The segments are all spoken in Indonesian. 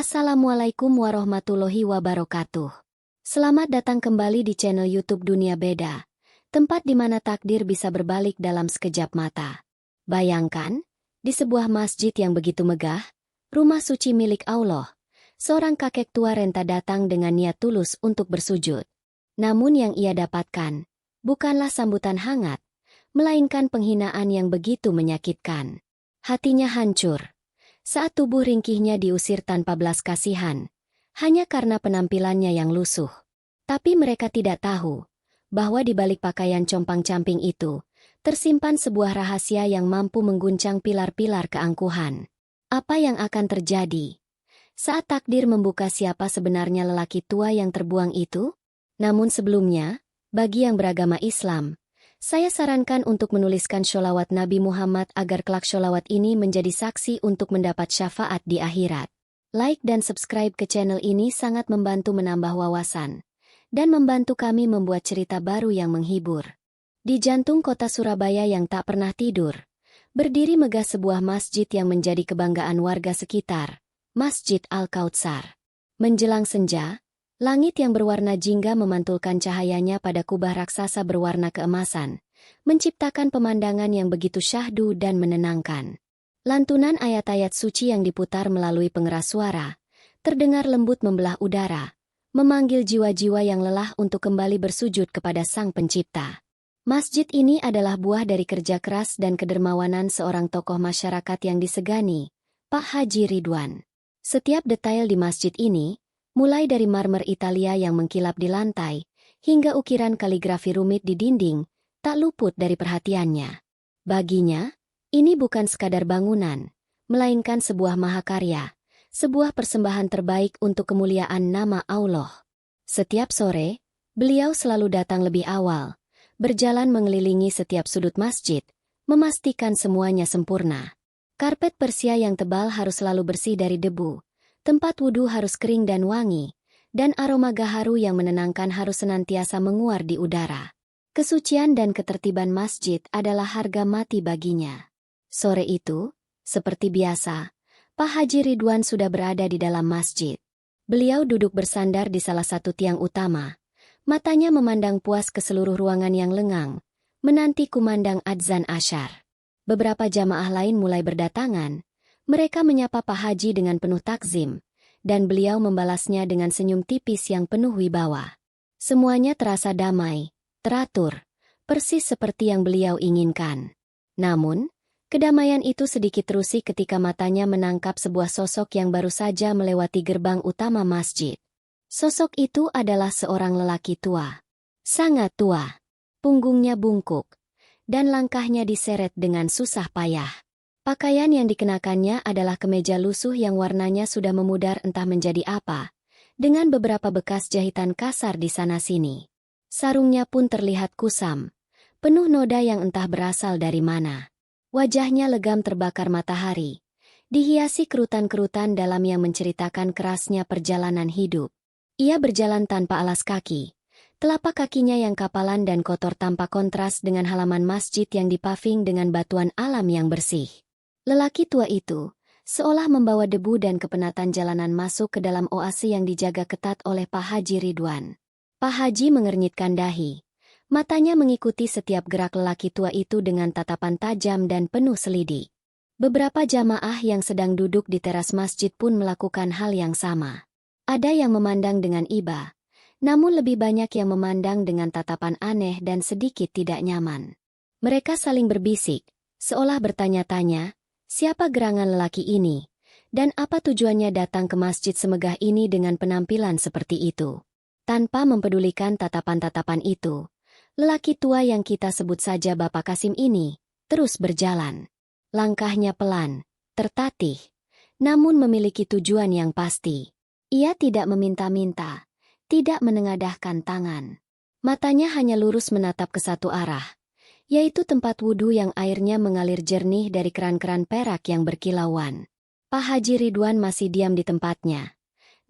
Assalamualaikum warahmatullahi wabarakatuh. Selamat datang kembali di channel YouTube Dunia Beda, tempat di mana takdir bisa berbalik dalam sekejap mata. Bayangkan, di sebuah masjid yang begitu megah, rumah suci milik Allah, seorang kakek tua renta datang dengan niat tulus untuk bersujud. Namun yang ia dapatkan, bukanlah sambutan hangat, melainkan penghinaan yang begitu menyakitkan. Hatinya hancur saat tubuh ringkihnya diusir tanpa belas kasihan, hanya karena penampilannya yang lusuh. Tapi mereka tidak tahu bahwa di balik pakaian compang-camping itu tersimpan sebuah rahasia yang mampu mengguncang pilar-pilar keangkuhan. Apa yang akan terjadi saat takdir membuka siapa sebenarnya lelaki tua yang terbuang itu? Namun sebelumnya, bagi yang beragama Islam, saya sarankan untuk menuliskan sholawat Nabi Muhammad agar kelak sholawat ini menjadi saksi untuk mendapat syafaat di akhirat. Like dan subscribe ke channel ini sangat membantu menambah wawasan dan membantu kami membuat cerita baru yang menghibur. Di jantung kota Surabaya yang tak pernah tidur, berdiri megah sebuah masjid yang menjadi kebanggaan warga sekitar, Masjid Al-Kautsar. Menjelang senja, langit yang berwarna jingga memantulkan cahayanya pada kubah raksasa berwarna keemasan, menciptakan pemandangan yang begitu syahdu dan menenangkan. Lantunan ayat-ayat suci yang diputar melalui pengeras suara, terdengar lembut membelah udara, memanggil jiwa-jiwa yang lelah untuk kembali bersujud kepada Sang Pencipta. Masjid ini adalah buah dari kerja keras dan kedermawanan seorang tokoh masyarakat yang disegani, Pak Haji Ridwan. Setiap detail di masjid ini, mulai dari marmer Italia yang mengkilap di lantai, hingga ukiran kaligrafi rumit di dinding, tak luput dari perhatiannya. Baginya, ini bukan sekadar bangunan, melainkan sebuah mahakarya, sebuah persembahan terbaik untuk kemuliaan nama Allah. Setiap sore, beliau selalu datang lebih awal, berjalan mengelilingi setiap sudut masjid, memastikan semuanya sempurna. Karpet Persia yang tebal harus selalu bersih dari debu. Tempat wudhu harus kering dan wangi, dan aroma gaharu yang menenangkan harus senantiasa menguar di udara. Kesucian dan ketertiban masjid adalah harga mati baginya. Sore itu, seperti biasa, Pak Haji Ridwan sudah berada di dalam masjid. Beliau duduk bersandar di salah satu tiang utama. Matanya memandang puas ke seluruh ruangan yang lengang, menanti kumandang adzan asyar. Beberapa jamaah lain mulai berdatangan. Mereka menyapa Pak Haji dengan penuh takzim, dan beliau membalasnya dengan senyum tipis yang penuh wibawa. Semuanya terasa damai, teratur, persis seperti yang beliau inginkan. Namun, kedamaian itu sedikit terusik ketika matanya menangkap sebuah sosok yang baru saja melewati gerbang utama masjid. Sosok itu adalah seorang lelaki tua. Sangat tua. Punggungnya bungkuk, dan langkahnya diseret dengan susah payah. Pakaian yang dikenakannya adalah kemeja lusuh yang warnanya sudah memudar entah menjadi apa, dengan beberapa bekas jahitan kasar di sana-sini. Sarungnya pun terlihat kusam, penuh noda yang entah berasal dari mana. Wajahnya legam terbakar matahari, dihiasi kerutan-kerutan dalam yang menceritakan kerasnya perjalanan hidup. Ia berjalan tanpa alas kaki, telapak kakinya yang kapalan dan kotor tampak kontras dengan halaman masjid yang dipaving dengan batuan alam yang bersih. Lelaki tua itu, seolah membawa debu dan kepenatan jalanan masuk ke dalam oase yang dijaga ketat oleh Pak Haji Ridwan. Pak Haji mengernyitkan dahi. Matanya mengikuti setiap gerak lelaki tua itu dengan tatapan tajam dan penuh selidik. Beberapa jamaah yang sedang duduk di teras masjid pun melakukan hal yang sama. Ada yang memandang dengan iba, namun lebih banyak yang memandang dengan tatapan aneh dan sedikit tidak nyaman. Mereka saling berbisik, seolah bertanya-tanya, siapa gerangan lelaki ini, dan apa tujuannya datang ke masjid semegah ini dengan penampilan seperti itu. Tanpa mempedulikan tatapan-tatapan itu, lelaki tua yang kita sebut saja Bapak Kasim ini, terus berjalan. Langkahnya pelan, tertatih, namun memiliki tujuan yang pasti. Ia tidak meminta-minta, tidak menengadahkan tangan. Matanya hanya lurus menatap ke satu arah, yaitu tempat wudhu yang airnya mengalir jernih dari keran-keran perak yang berkilauan. Pak Haji Ridwan masih diam di tempatnya.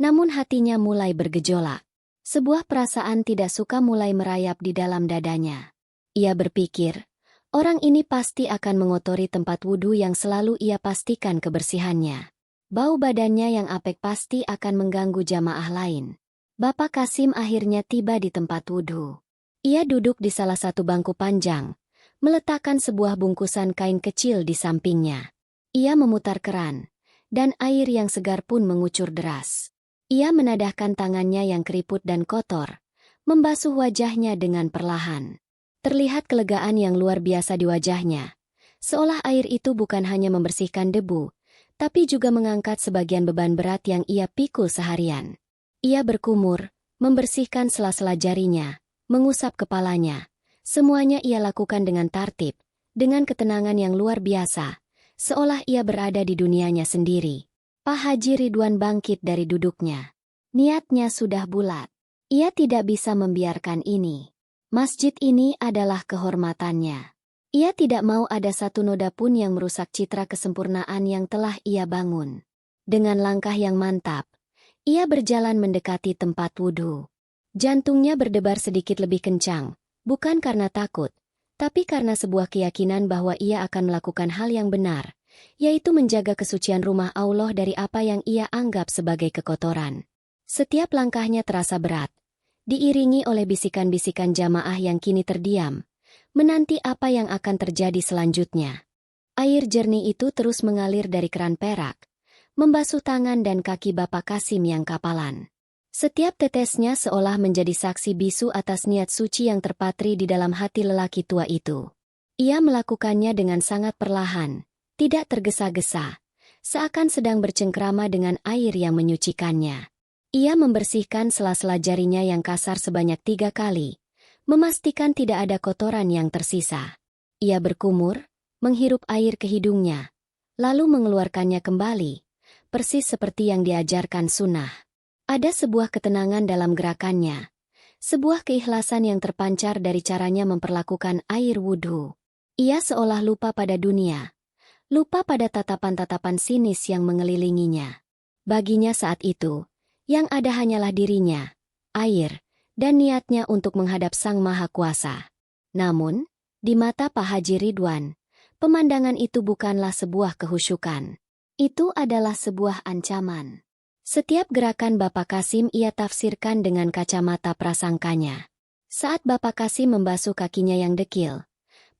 Namun hatinya mulai bergejolak. Sebuah perasaan tidak suka mulai merayap di dalam dadanya. Ia berpikir, orang ini pasti akan mengotori tempat wudhu yang selalu ia pastikan kebersihannya. Bau badannya yang apek pasti akan mengganggu jamaah lain. Bapak Kasim akhirnya tiba di tempat wudhu. Ia duduk di salah satu bangku panjang, meletakkan sebuah bungkusan kain kecil di sampingnya. Ia memutar keran, dan air yang segar pun mengucur deras. Ia menadahkan tangannya yang keriput dan kotor, membasuh wajahnya dengan perlahan. Terlihat kelegaan yang luar biasa di wajahnya, seolah air itu bukan hanya membersihkan debu, tapi juga mengangkat sebagian beban berat yang ia pikul seharian. Ia berkumur, membersihkan sela-sela jarinya, mengusap kepalanya. Semuanya ia lakukan dengan tertib, dengan ketenangan yang luar biasa, seolah ia berada di dunianya sendiri. Pak Haji Ridwan bangkit dari duduknya. Niatnya sudah bulat. Ia tidak bisa membiarkan ini. Masjid ini adalah kehormatannya. Ia tidak mau ada satu noda pun yang merusak citra kesempurnaan yang telah ia bangun. Dengan langkah yang mantap, ia berjalan mendekati tempat wudhu. Jantungnya berdebar sedikit lebih kencang, bukan karena takut, tapi karena sebuah keyakinan bahwa ia akan melakukan hal yang benar, yaitu menjaga kesucian rumah Allah dari apa yang ia anggap sebagai kekotoran. Setiap langkahnya terasa berat, diiringi oleh bisikan-bisikan jamaah yang kini terdiam, menanti apa yang akan terjadi selanjutnya. Air jernih itu terus mengalir dari keran perak, membasuh tangan dan kaki Bapak Kasim yang kapalan. Setiap tetesnya seolah menjadi saksi bisu atas niat suci yang terpatri di dalam hati lelaki tua itu. Ia melakukannya dengan sangat perlahan, tidak tergesa-gesa, seakan sedang bercengkrama dengan air yang menyucikannya. Ia membersihkan sela-sela jarinya yang kasar sebanyak 3 kali, memastikan tidak ada kotoran yang tersisa. Ia berkumur, menghirup air ke hidungnya, lalu mengeluarkannya kembali, persis seperti yang diajarkan sunnah. Ada sebuah ketenangan dalam gerakannya, sebuah keikhlasan yang terpancar dari caranya memperlakukan air wudhu. Ia seolah lupa pada dunia, lupa pada tatapan-tatapan sinis yang mengelilinginya. Baginya saat itu, yang ada hanyalah dirinya, air, dan niatnya untuk menghadap Sang Maha Kuasa. Namun, di mata Pak Haji Ridwan, pemandangan itu bukanlah sebuah kehusyukan. Itu adalah sebuah ancaman. Setiap gerakan Bapak Kasim ia tafsirkan dengan kacamata prasangkanya. Saat Bapak Kasim membasuh kakinya yang dekil,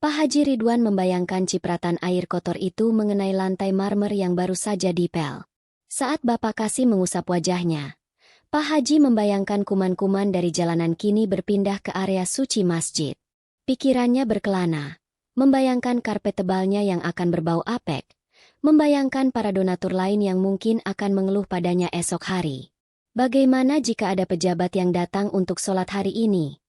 Pak Haji Ridwan membayangkan cipratan air kotor itu mengenai lantai marmer yang baru saja dipel. Saat Bapak Kasim mengusap wajahnya, Pak Haji membayangkan kuman-kuman dari jalanan kini berpindah ke area suci masjid. Pikirannya berkelana, membayangkan karpet tebalnya yang akan berbau apek, membayangkan para donatur lain yang mungkin akan mengeluh padanya esok hari. Bagaimana jika ada pejabat yang datang untuk sholat hari ini?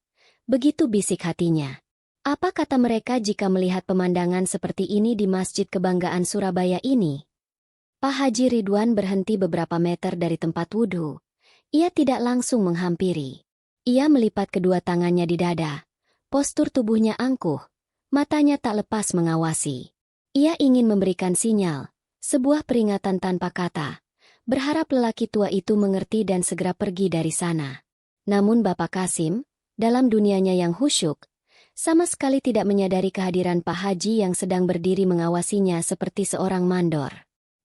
Begitu bisik hatinya. Apa kata mereka jika melihat pemandangan seperti ini di masjid kebanggaan Surabaya ini? Pak Haji Ridwan berhenti beberapa meter dari tempat wudhu. Ia tidak langsung menghampiri. Ia melipat kedua tangannya di dada. Postur tubuhnya angkuh, matanya tak lepas mengawasi. Ia ingin memberikan sinyal, sebuah peringatan tanpa kata, berharap lelaki tua itu mengerti dan segera pergi dari sana. Namun Bapak Kasim, dalam dunianya yang khusyuk, sama sekali tidak menyadari kehadiran Pak Haji yang sedang berdiri mengawasinya seperti seorang mandor.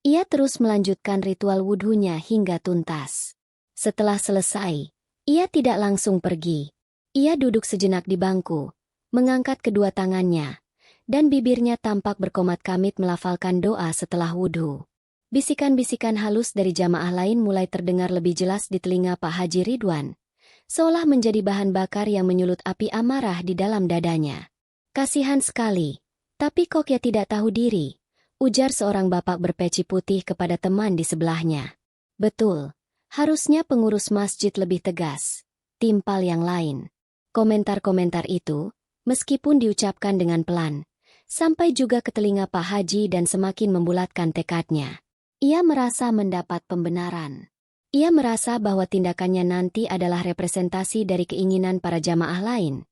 Ia terus melanjutkan ritual wudhunya hingga tuntas. Setelah selesai, ia tidak langsung pergi. Ia duduk sejenak di bangku, mengangkat kedua tangannya, dan bibirnya tampak berkomat-kamit melafalkan doa setelah wudhu. Bisikan-bisikan halus dari jamaah lain mulai terdengar lebih jelas di telinga Pak Haji Ridwan, seolah menjadi bahan bakar yang menyulut api amarah di dalam dadanya. Kasihan sekali, tapi kok ya tidak tahu diri, ujar seorang bapak berpeci putih kepada teman di sebelahnya. Betul, harusnya pengurus masjid lebih tegas, timpal yang lain. Komentar-komentar itu, meskipun diucapkan dengan pelan, sampai juga ke telinga Pak Haji dan semakin membulatkan tekadnya. Ia merasa mendapat pembenaran. Ia merasa bahwa tindakannya nanti adalah representasi dari keinginan para jamaah lain,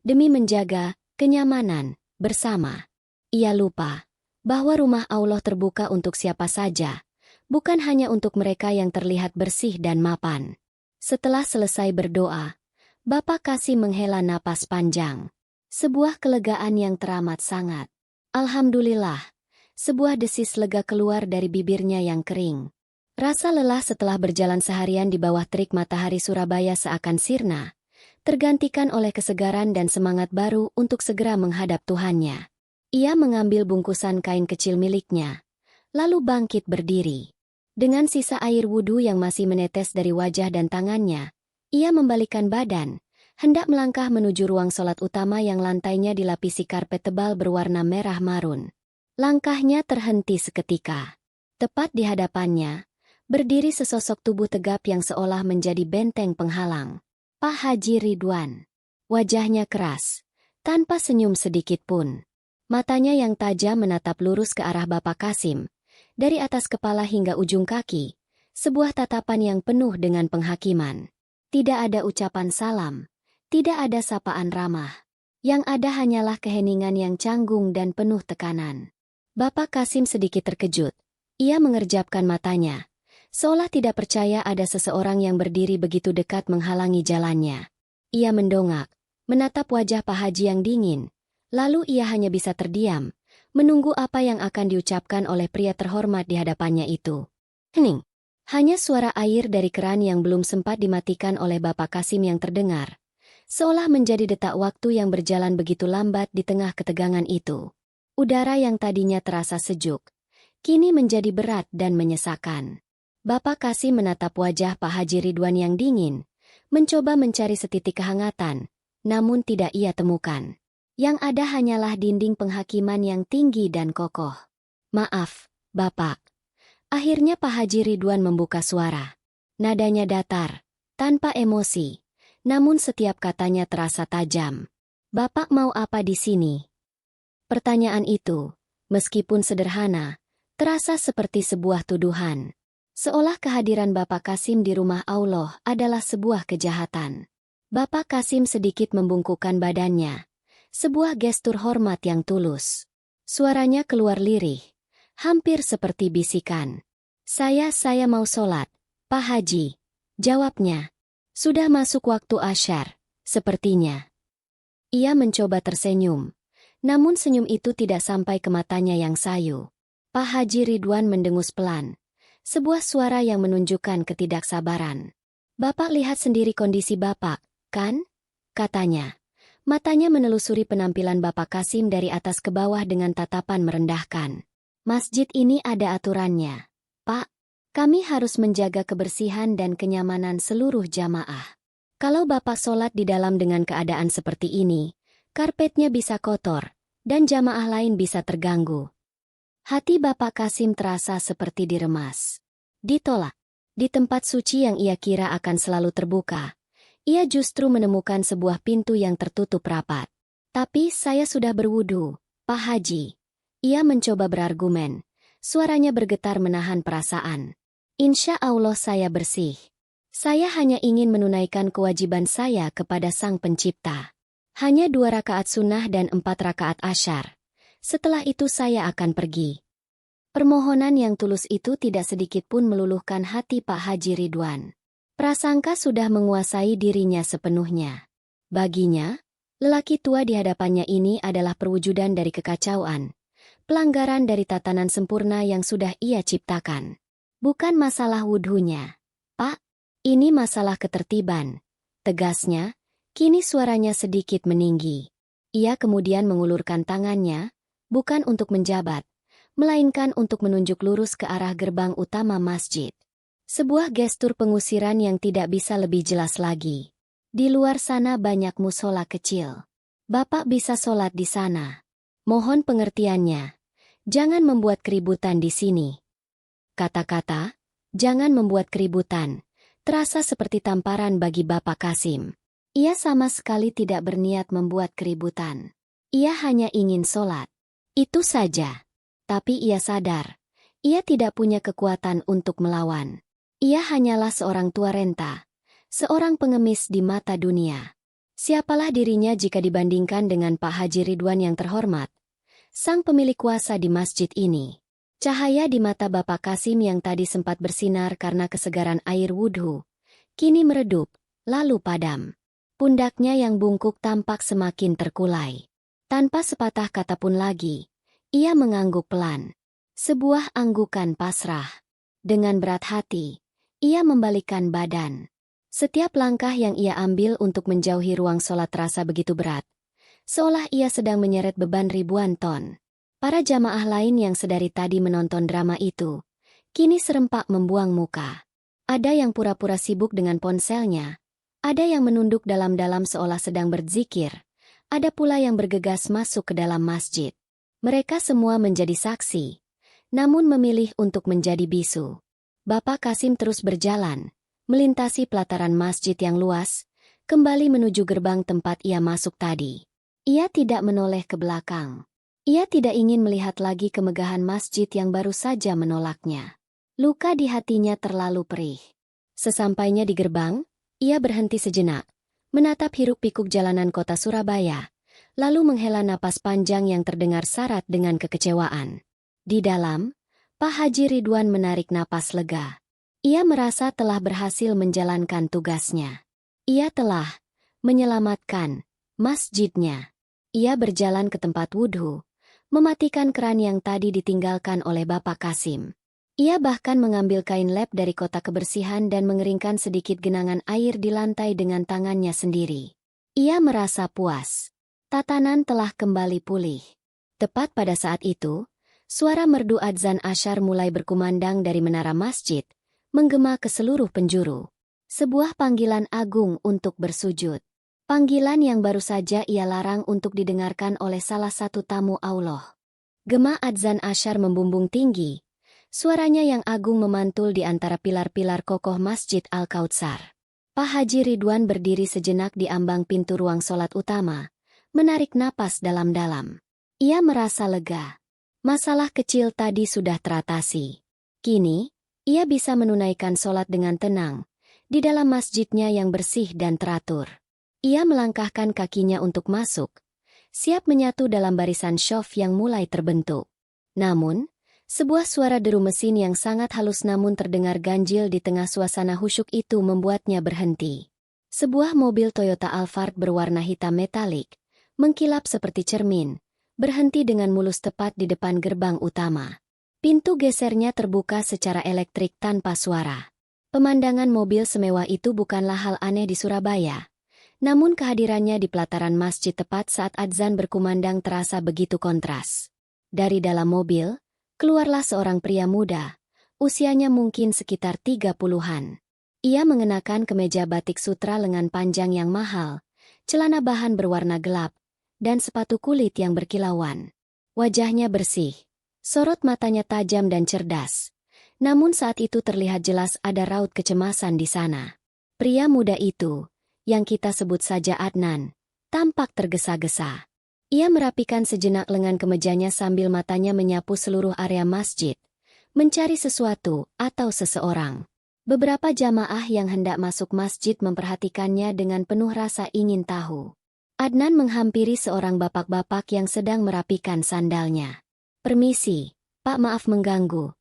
demi menjaga kenyamanan bersama. Ia lupa bahwa rumah Allah terbuka untuk siapa saja, bukan hanya untuk mereka yang terlihat bersih dan mapan. Setelah selesai berdoa, Bapak Kasim menghela napas panjang. Sebuah kelegaan yang teramat sangat. Alhamdulillah, sebuah desis lega keluar dari bibirnya yang kering. Rasa lelah setelah berjalan seharian di bawah terik matahari Surabaya seakan sirna, tergantikan oleh kesegaran dan semangat baru untuk segera menghadap Tuhannya. Ia mengambil bungkusan kain kecil miliknya, lalu bangkit berdiri. Dengan sisa air wudhu yang masih menetes dari wajah dan tangannya, ia membalikkan badan, hendak melangkah menuju ruang sholat utama yang lantainya dilapisi karpet tebal berwarna merah marun. Langkahnya terhenti seketika. Tepat di hadapannya, berdiri sesosok tubuh tegap yang seolah menjadi benteng penghalang. Pak Haji Ridwan. Wajahnya keras, tanpa senyum sedikit pun. Matanya yang tajam menatap lurus ke arah Bapak Kasim, dari atas kepala hingga ujung kaki, sebuah tatapan yang penuh dengan penghakiman. Tidak ada ucapan salam, tidak ada sapaan ramah. Yang ada hanyalah keheningan yang canggung dan penuh tekanan. Bapak Kasim sedikit terkejut. Ia mengerjapkan matanya, seolah tidak percaya ada seseorang yang berdiri begitu dekat menghalangi jalannya. Ia mendongak, menatap wajah Pak Haji yang dingin, lalu ia hanya bisa terdiam, menunggu apa yang akan diucapkan oleh pria terhormat di hadapannya itu. Hening. Hanya suara air dari keran yang belum sempat dimatikan oleh Bapak Kasim yang terdengar, seolah menjadi detak waktu yang berjalan begitu lambat di tengah ketegangan itu. Udara yang tadinya terasa sejuk, kini menjadi berat dan menyesakan. Bapak Kasim menatap wajah Pak Haji Ridwan yang dingin, mencoba mencari setitik kehangatan, namun tidak ia temukan. Yang ada hanyalah dinding penghakiman yang tinggi dan kokoh. Maaf, Bapak. Akhirnya Pak Haji Ridwan membuka suara. Nadanya datar, tanpa emosi, namun setiap katanya terasa tajam. Bapak mau apa di sini? Pertanyaan itu, meskipun sederhana, terasa seperti sebuah tuduhan. Seolah kehadiran Bapak Kasim di rumah Allah adalah sebuah kejahatan. Bapak Kasim sedikit membungkukkan badannya, sebuah gestur hormat yang tulus. Suaranya keluar lirih, hampir seperti bisikan. Saya mau sholat, Pak Haji. Jawabnya. Sudah masuk waktu asyar, sepertinya. Ia mencoba tersenyum, namun senyum itu tidak sampai ke matanya yang sayu. Pak Haji Ridwan mendengus pelan, sebuah suara yang menunjukkan ketidaksabaran. Bapak lihat sendiri kondisi Bapak, kan? Katanya. Matanya menelusuri penampilan Bapak Kasim dari atas ke bawah dengan tatapan merendahkan. Masjid ini ada aturannya, Pak. Kami harus menjaga kebersihan dan kenyamanan seluruh jamaah. Kalau Bapak sholat di dalam dengan keadaan seperti ini, karpetnya bisa kotor, dan jamaah lain bisa terganggu. Hati Bapak Kasim terasa seperti diremas. Ditolak. Di tempat suci yang ia kira akan selalu terbuka, ia justru menemukan sebuah pintu yang tertutup rapat. Tapi saya sudah berwudu, Pak Haji. Ia mencoba berargumen, suaranya bergetar menahan perasaan. Insya Allah saya bersih. Saya hanya ingin menunaikan kewajiban saya kepada Sang Pencipta. Hanya 2 rakaat sunnah dan 4 rakaat asyar. Setelah itu saya akan pergi. Permohonan yang tulus itu tidak sedikit pun meluluhkan hati Pak Haji Ridwan. Prasangka sudah menguasai dirinya sepenuhnya. Baginya, lelaki tua di hadapannya ini adalah perwujudan dari kekacauan, pelanggaran dari tatanan sempurna yang sudah ia ciptakan. Bukan masalah wudhunya, Pak. Ini masalah ketertiban. Tegasnya, kini suaranya sedikit meninggi. Ia kemudian mengulurkan tangannya, bukan untuk menjabat, melainkan untuk menunjuk lurus ke arah gerbang utama masjid. Sebuah gestur pengusiran yang tidak bisa lebih jelas lagi. Di luar sana banyak musola kecil. Bapak bisa sholat di sana. Mohon pengertiannya. Jangan membuat keributan di sini. Kata-kata, jangan membuat keributan, terasa seperti tamparan bagi Bapak Kasim. Ia sama sekali tidak berniat membuat keributan. Ia hanya ingin sholat. Itu saja. Tapi ia sadar, ia tidak punya kekuatan untuk melawan. Ia hanyalah seorang tua renta, seorang pengemis di mata dunia. Siapalah dirinya jika dibandingkan dengan Pak Haji Ridwan yang terhormat, sang pemilik kuasa di masjid ini. Cahaya di mata Bapak Kasim yang tadi sempat bersinar karena kesegaran air wudhu, kini meredup, lalu padam. Pundaknya yang bungkuk tampak semakin terkulai. Tanpa sepatah kata pun lagi, ia mengangguk pelan. Sebuah anggukan pasrah. Dengan berat hati, ia membalikkan badan. Setiap langkah yang ia ambil untuk menjauhi ruang sholat terasa begitu berat, seolah ia sedang menyeret beban ribuan ton. Para jamaah lain yang sedari tadi menonton drama itu, kini serempak membuang muka. Ada yang pura-pura sibuk dengan ponselnya, ada yang menunduk dalam-dalam seolah sedang berzikir, ada pula yang bergegas masuk ke dalam masjid. Mereka semua menjadi saksi, namun memilih untuk menjadi bisu. Bapak Kasim terus berjalan, melintasi pelataran masjid yang luas, kembali menuju gerbang tempat ia masuk tadi. Ia tidak menoleh ke belakang. Ia tidak ingin melihat lagi kemegahan masjid yang baru saja menolaknya. Luka di hatinya terlalu perih. Sesampainya di gerbang, ia berhenti sejenak, menatap hiruk-pikuk jalanan kota Surabaya, lalu menghela napas panjang yang terdengar syarat dengan kekecewaan. Di dalam, Pak Haji Ridwan menarik napas lega. Ia merasa telah berhasil menjalankan tugasnya. Ia telah menyelamatkan masjidnya. Ia berjalan ke tempat wudhu, mematikan keran yang tadi ditinggalkan oleh Bapak Kasim. Ia bahkan mengambil kain lap dari kotak kebersihan dan mengeringkan sedikit genangan air di lantai dengan tangannya sendiri. Ia merasa puas. Tatanan telah kembali pulih. Tepat pada saat itu, suara merdu adzan asyar mulai berkumandang dari menara masjid, menggema ke seluruh penjuru. Sebuah panggilan agung untuk bersujud. Panggilan yang baru saja ia larang untuk didengarkan oleh salah satu tamu Allah. Gema adzan asyar membumbung tinggi. Suaranya yang agung memantul di antara pilar-pilar kokoh Masjid Al-Kautsar. Pak Haji Ridwan berdiri sejenak di ambang pintu ruang sholat utama, menarik napas dalam-dalam. Ia merasa lega. Masalah kecil tadi sudah teratasi. Kini, ia bisa menunaikan sholat dengan tenang, di dalam masjidnya yang bersih dan teratur. Ia melangkahkan kakinya untuk masuk, siap menyatu dalam barisan syaf yang mulai terbentuk. Namun, sebuah suara deru mesin yang sangat halus namun terdengar ganjil di tengah suasana khusyuk itu membuatnya berhenti. Sebuah mobil Toyota Alphard berwarna hitam metalik, mengkilap seperti cermin, berhenti dengan mulus tepat di depan gerbang utama. Pintu gesernya terbuka secara elektrik tanpa suara. Pemandangan mobil semewah itu bukanlah hal aneh di Surabaya. Namun kehadirannya di pelataran masjid tepat saat adzan berkumandang terasa begitu kontras. Dari dalam mobil, keluarlah seorang pria muda, usianya mungkin sekitar 30-an. Ia mengenakan kemeja batik sutra lengan panjang yang mahal, celana bahan berwarna gelap, dan sepatu kulit yang berkilauan. Wajahnya bersih. Sorot matanya tajam dan cerdas. Namun saat itu terlihat jelas ada raut kecemasan di sana. Pria muda itu, yang kita sebut saja Adnan, tampak tergesa-gesa. Ia merapikan sejenak lengan kemejanya sambil matanya menyapu seluruh area masjid, mencari sesuatu atau seseorang. Beberapa jamaah yang hendak masuk masjid memperhatikannya dengan penuh rasa ingin tahu. Adnan menghampiri seorang bapak-bapak yang sedang merapikan sandalnya. "Permisi, Pak, maaf mengganggu."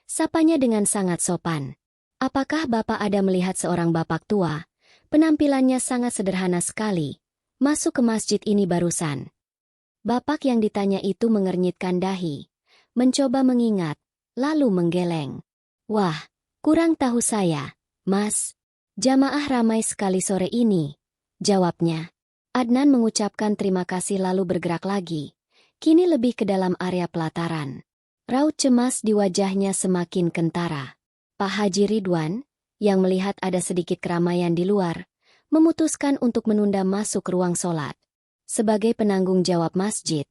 Sapanya dengan sangat sopan. "Apakah Bapak ada melihat seorang bapak tua? Penampilannya sangat sederhana sekali. Masuk ke masjid ini barusan." Bapak yang ditanya itu mengernyitkan dahi, mencoba mengingat, lalu menggeleng. "Wah, kurang tahu saya, Mas. Jamaah ramai sekali sore ini," jawabnya. Adnan mengucapkan terima kasih lalu bergerak lagi. Kini lebih ke dalam area pelataran. Raut cemas di wajahnya semakin kentara. Pak Haji Ridwan, yang melihat ada sedikit keramaian di luar, memutuskan untuk menunda masuk ruang sholat. Sebagai penanggung jawab masjid,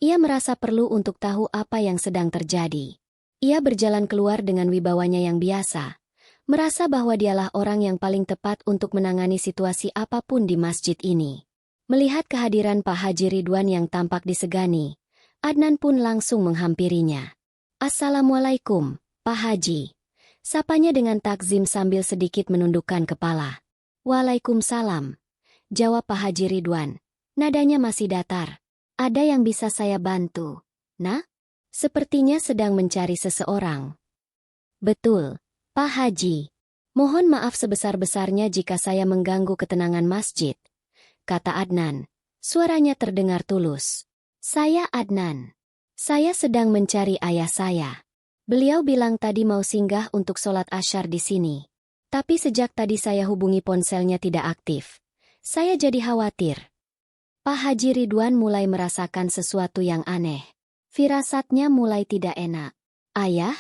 ia merasa perlu untuk tahu apa yang sedang terjadi. Ia berjalan keluar dengan wibawanya yang biasa, merasa bahwa dialah orang yang paling tepat untuk menangani situasi apapun di masjid ini. Melihat kehadiran Pak Haji Ridwan yang tampak disegani, Adnan pun langsung menghampirinya. "Assalamualaikum, Pak Haji." Sapanya dengan takzim sambil sedikit menundukkan kepala. "Waalaikumsalam," jawab Pak Haji Ridwan. Nadanya masih datar. "Ada yang bisa saya bantu, Nah?" "Sepertinya sedang mencari seseorang." "Betul, Pak Haji. Mohon maaf sebesar-besarnya jika saya mengganggu ketenangan masjid," kata Adnan. Suaranya terdengar tulus. "Saya Adnan. Saya sedang mencari ayah saya." Beliau bilang tadi mau singgah untuk sholat asyar di sini. Tapi sejak tadi saya hubungi ponselnya tidak aktif. Saya jadi khawatir. Pak Haji Ridwan mulai merasakan sesuatu yang aneh. Firasatnya mulai tidak enak. Ayah?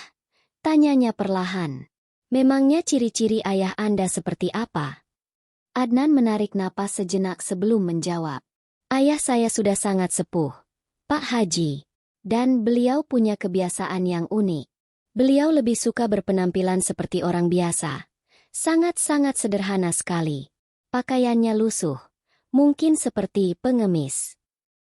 Tanyanya perlahan. Memangnya ciri-ciri ayah Anda seperti apa? Adnan menarik napas sejenak sebelum menjawab. Ayah saya sudah sangat sepuh, Pak Haji. Dan beliau punya kebiasaan yang unik. Beliau lebih suka berpenampilan seperti orang biasa. Sangat-sangat sederhana sekali. Pakaiannya lusuh. Mungkin seperti pengemis.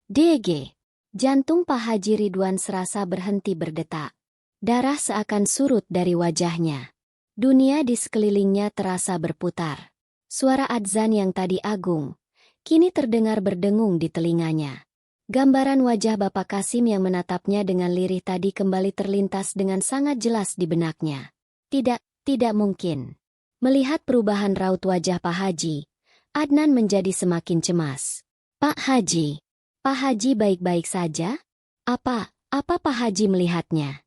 DG. Jantung Pak Haji Ridwan serasa berhenti berdetak. Darah seakan surut dari wajahnya. Dunia di sekelilingnya terasa berputar. Suara adzan yang tadi agung, kini terdengar berdengung di telinganya. Gambaran wajah Bapak Kasim yang menatapnya dengan lirih tadi kembali terlintas dengan sangat jelas di benaknya. Tidak mungkin. Melihat perubahan raut wajah Pak Haji, Adnan menjadi semakin cemas. Pak Haji baik-baik saja? Apa Pak Haji melihatnya?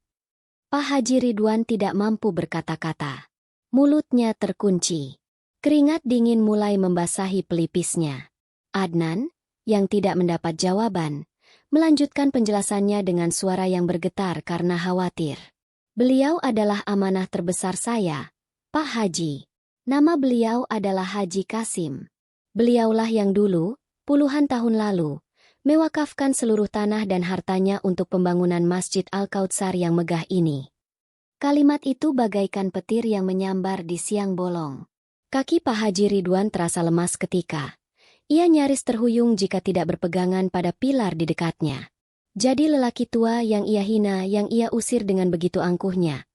Pak Haji Ridwan tidak mampu berkata-kata. Mulutnya terkunci. Keringat dingin mulai membasahi pelipisnya. Adnan, yang tidak mendapat jawaban, melanjutkan penjelasannya dengan suara yang bergetar karena khawatir. Beliau adalah amanah terbesar saya, Pak Haji. Nama beliau adalah Haji Kasim. Beliaulah yang dulu, puluhan tahun lalu, mewakafkan seluruh tanah dan hartanya untuk pembangunan Masjid Al-Kautsar yang megah ini. Kalimat itu bagaikan petir yang menyambar di siang bolong. Kaki Pak Haji Ridwan terasa lemas ketika ia nyaris terhuyung jika tidak berpegangan pada pilar di dekatnya. Jadi lelaki tua yang ia hina, yang ia usir dengan begitu angkuhnya,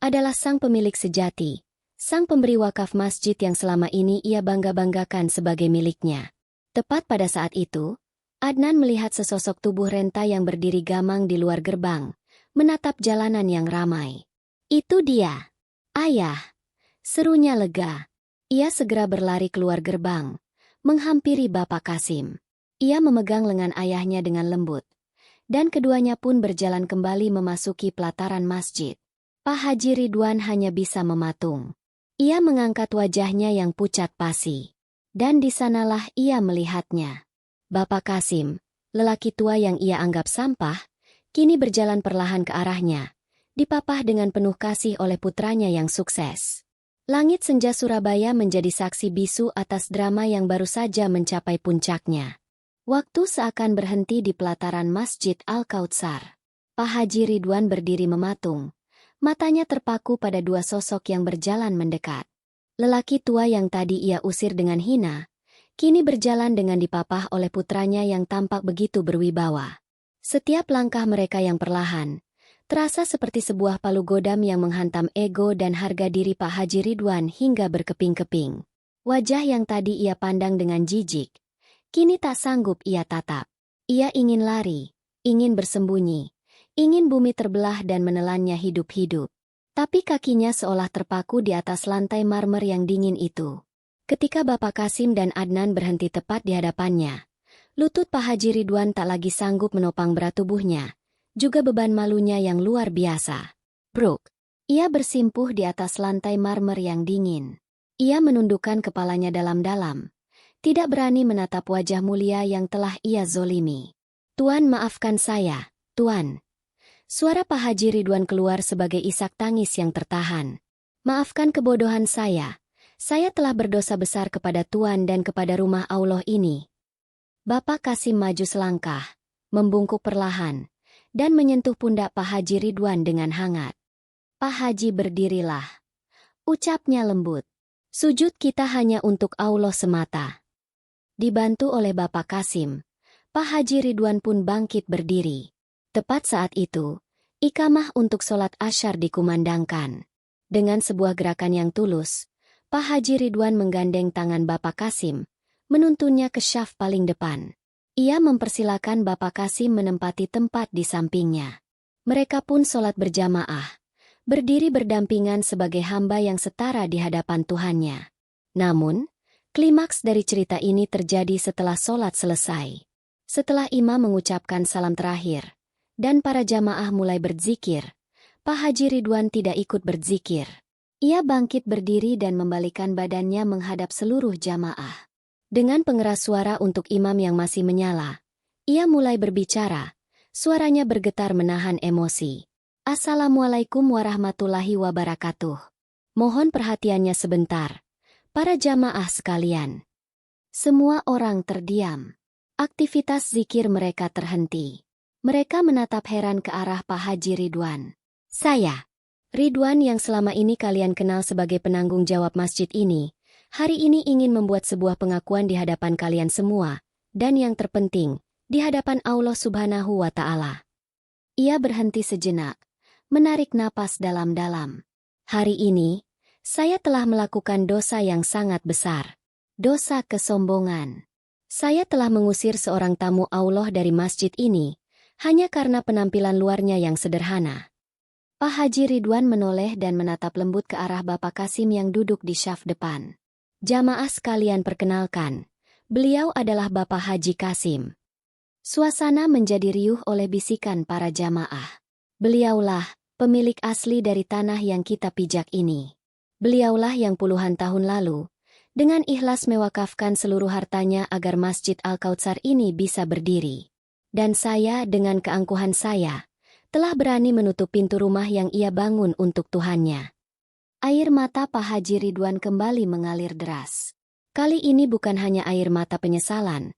adalah sang pemilik sejati, sang pemberi wakaf masjid yang selama ini ia bangga-banggakan sebagai miliknya. Tepat pada saat itu, Adnan melihat sesosok tubuh renta yang berdiri gamang di luar gerbang, menatap jalanan yang ramai. Itu dia. Ayah. Serunya lega. Ia segera berlari keluar gerbang, menghampiri Bapak Kasim. Ia memegang lengan ayahnya dengan lembut, dan keduanya pun berjalan kembali memasuki pelataran masjid. Pak Haji Ridwan hanya bisa mematung. Ia mengangkat wajahnya yang pucat pasi, dan di sanalah ia melihatnya. Bapak Kasim, lelaki tua yang ia anggap sampah, kini berjalan perlahan ke arahnya, dipapah dengan penuh kasih oleh putranya yang sukses. Langit senja Surabaya menjadi saksi bisu atas drama yang baru saja mencapai puncaknya. Waktu seakan berhenti di pelataran Masjid Al-Kautsar. Pak Haji Ridwan berdiri mematung. Matanya terpaku pada dua sosok yang berjalan mendekat. Lelaki tua yang tadi ia usir dengan hina, kini berjalan dengan dipapah oleh putranya yang tampak begitu berwibawa. Setiap langkah mereka yang perlahan, terasa seperti sebuah palu godam yang menghantam ego dan harga diri Pak Haji Ridwan hingga berkeping-keping. Wajah yang tadi ia pandang dengan jijik, kini tak sanggup ia tatap. Ia ingin lari, ingin bersembunyi, ingin bumi terbelah dan menelannya hidup-hidup. Tapi kakinya seolah terpaku di atas lantai marmer yang dingin itu. Ketika Bapak Kasim dan Adnan berhenti tepat di hadapannya, lutut Pak Haji Ridwan tak lagi sanggup menopang berat tubuhnya, juga beban malunya yang luar biasa. Bruk. Ia bersimpuh di atas lantai marmer yang dingin. Ia menundukkan kepalanya dalam-dalam, tidak berani menatap wajah mulia yang telah ia zolimi. Tuan, maafkan saya, Tuan. Suara Pak Haji Ridwan keluar sebagai isak tangis yang tertahan. Maafkan kebodohan saya telah berdosa besar kepada Tuan dan kepada rumah Allah ini. Bapak Kasim maju selangkah, membungkuk perlahan, dan menyentuh pundak Pak Haji Ridwan dengan hangat. Pak Haji, berdirilah. Ucapnya lembut. Sujud kita hanya untuk Allah semata. Dibantu oleh Bapak Kasim, Pak Haji Ridwan pun bangkit berdiri. Tepat saat itu, ikamah untuk sholat asyar dikumandangkan. Dengan sebuah gerakan yang tulus, Pak Haji Ridwan menggandeng tangan Bapak Kasim, menuntunnya ke syaf paling depan. Ia mempersilakan Bapak Kasim menempati tempat di sampingnya. Mereka pun sholat berjamaah, berdiri berdampingan sebagai hamba yang setara di hadapan Tuhannya. Namun, klimaks dari cerita ini terjadi setelah sholat selesai. Setelah imam mengucapkan salam terakhir, dan para jamaah mulai berzikir, Pak Haji Ridwan tidak ikut berzikir. Ia bangkit berdiri dan membalikan badannya menghadap seluruh jamaah. Dengan pengeras suara untuk imam yang masih menyala, ia mulai berbicara. Suaranya bergetar menahan emosi. Assalamualaikum warahmatullahi wabarakatuh. Mohon perhatiannya sebentar. Para jamaah sekalian. Semua orang terdiam. Aktivitas zikir mereka terhenti. Mereka menatap heran ke arah Pak Haji Ridwan. Saya, Ridwan yang selama ini kalian kenal sebagai penanggung jawab masjid ini, hari ini ingin membuat sebuah pengakuan di hadapan kalian semua, dan yang terpenting, di hadapan Allah Subhanahu wa Ta'ala. Ia berhenti sejenak, menarik napas dalam-dalam. Hari ini, saya telah melakukan dosa yang sangat besar. Dosa kesombongan. Saya telah mengusir seorang tamu Allah dari masjid ini, hanya karena penampilan luarnya yang sederhana. Pak Haji Ridwan menoleh dan menatap lembut ke arah Bapak Kasim yang duduk di syaf depan. Jamaah sekalian perkenalkan, beliau adalah Bapak Haji Kasim. Suasana menjadi riuh oleh bisikan para jamaah. Beliaulah pemilik asli dari tanah yang kita pijak ini. Beliaulah yang puluhan tahun lalu, dengan ikhlas mewakafkan seluruh hartanya agar Masjid Al-Kautsar ini bisa berdiri. Dan saya dengan keangkuhan saya, telah berani menutup pintu rumah yang ia bangun untuk Tuhannya. Air mata Pak Haji Ridwan kembali mengalir deras. Kali ini bukan hanya air mata penyesalan,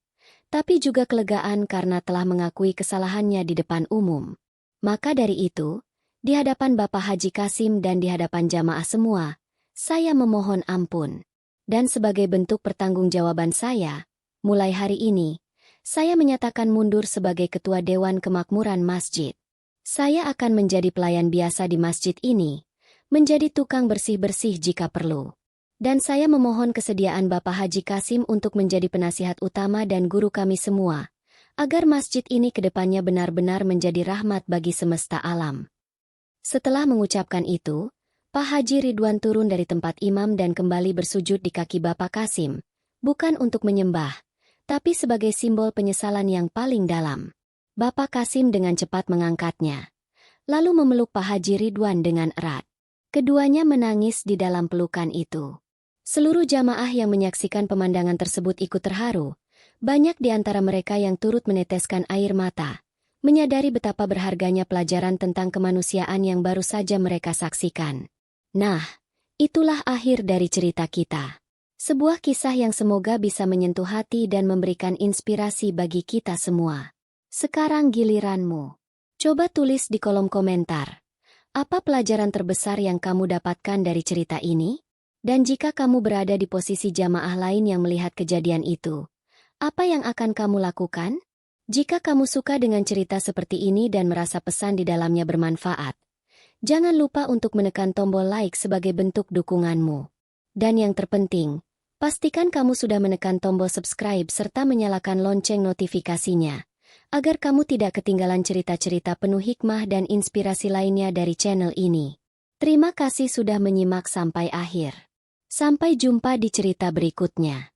tapi juga kelegaan karena telah mengakui kesalahannya di depan umum. Maka dari itu, di hadapan Bapak Haji Kasim dan di hadapan jamaah semua, saya memohon ampun. Dan sebagai bentuk pertanggungjawaban saya, mulai hari ini, saya menyatakan mundur sebagai Ketua Dewan Kemakmuran Masjid. Saya akan menjadi pelayan biasa di masjid ini, menjadi tukang bersih-bersih jika perlu. Dan saya memohon kesediaan Bapak Haji Kasim untuk menjadi penasihat utama dan guru kami semua, agar masjid ini ke depannya benar-benar menjadi rahmat bagi semesta alam. Setelah mengucapkan itu, Pak Haji Ridwan turun dari tempat imam dan kembali bersujud di kaki Bapak Kasim, bukan untuk menyembah, tapi sebagai simbol penyesalan yang paling dalam. Bapak Kasim dengan cepat mengangkatnya, lalu memeluk Pak Haji Ridwan dengan erat. Keduanya menangis di dalam pelukan itu. Seluruh jamaah yang menyaksikan pemandangan tersebut ikut terharu. Banyak di antara mereka yang turut meneteskan air mata, menyadari betapa berharganya pelajaran tentang kemanusiaan yang baru saja mereka saksikan. Nah, itulah akhir dari cerita kita. Sebuah kisah yang semoga bisa menyentuh hati dan memberikan inspirasi bagi kita semua. Sekarang giliranmu. Coba tulis di kolom komentar. Apa pelajaran terbesar yang kamu dapatkan dari cerita ini? Dan jika kamu berada di posisi jamaah lain yang melihat kejadian itu, apa yang akan kamu lakukan? Jika kamu suka dengan cerita seperti ini dan merasa pesan di dalamnya bermanfaat, jangan lupa untuk menekan tombol like sebagai bentuk dukunganmu. Dan yang terpenting, pastikan kamu sudah menekan tombol subscribe serta menyalakan lonceng notifikasinya, agar kamu tidak ketinggalan cerita-cerita penuh hikmah dan inspirasi lainnya dari channel ini. Terima kasih sudah menyimak sampai akhir. Sampai jumpa di cerita berikutnya.